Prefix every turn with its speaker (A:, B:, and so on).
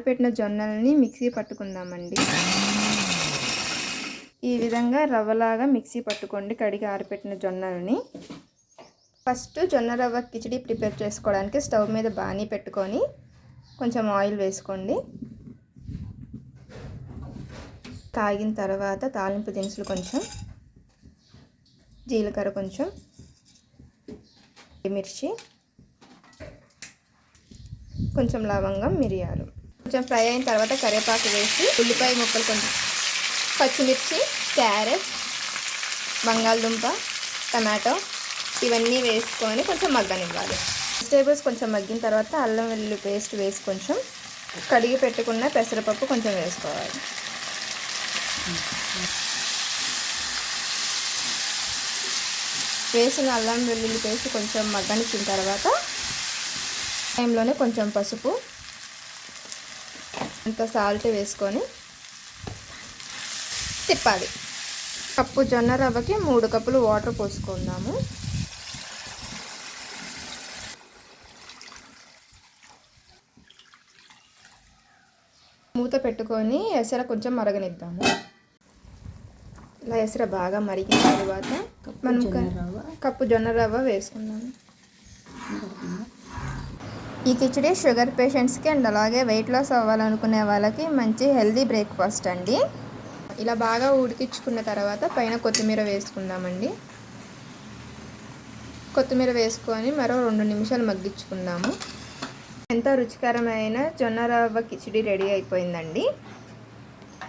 A: ఆరబెట్టిన జొన్నల్ని మిక్సీ పట్టుకుందామండి. ఈ విధంగా రవ్వలాగా మిక్సీ పట్టుకోండి కడిగి ఆరబెట్టిన జొన్నల్ని. ఫస్ట్ జొన్న రవ్వ కిచిడి ప్రిపేర్ చేసుకోవడానికి స్టవ్ మీద బాణీ పెట్టుకొని కొంచెం ఆయిల్ వేసుకోండి. కాగిన తర్వాత తాలింపు దినుసులు కొంచెం, జీలకర్ర కొంచెం, మిర్చి కొంచెం, లవంగం, మిరియాలు కొంచెం ఫ్రై అయిన తర్వాత కరివేపాకు వేసి ఉల్లిపాయ ముక్కలు కొంచెం, పచ్చిమిర్చి, క్యారెట్, బంగాళదుంప, టమాటో ఇవన్నీ వేసుకొని కొంచెం మగ్గనివ్వాలి. వెజిటేబుల్స్ కొంచెం మగ్గిన తర్వాత అల్లం వెల్లుల్లి పేస్ట్ వేసి కొంచెం కడిగి పెట్టుకున్న పెసరపప్పు కొంచెం వేసుకోవాలి. వేసిన అల్లం వెల్లుల్లి పేస్ట్ కొంచెం మగ్గనిచ్చిన తర్వాత టైంలోనే కొంచెం పసుపు, అంత సాల్ట్ వేసుకొని తిప్పాలి. కప్పు జొన్న రవ్వకి 3 కప్పులు వాటర్ పోసుకుందాము. మూత పెట్టుకొని ఎసర కొంచెం మరగనిద్దాము. ఇలా ఎసర బాగా మరిగిన తర్వాత మనం కప్పు జొన్న రవ్వ వేసుకుందాము. ఈ కిచిడి షుగర్ పేషెంట్స్కి అండ్ అలాగే వెయిట్ లాస్ అవ్వాలనుకునే వాళ్ళకి మంచి హెల్దీ బ్రేక్ఫాస్ట్ అండి. ఇలా బాగా ఉడికించుకున్న తర్వాత పైన కొత్తిమీర వేసుకుందామండి. కొత్తిమీర వేసుకొని మరో 2 నిమిషాలు మగ్గించుకుందాము. ఎంతో రుచికరమైన జొన్న రవ్వ కిచిడి రెడీ అయిపోయిందండి.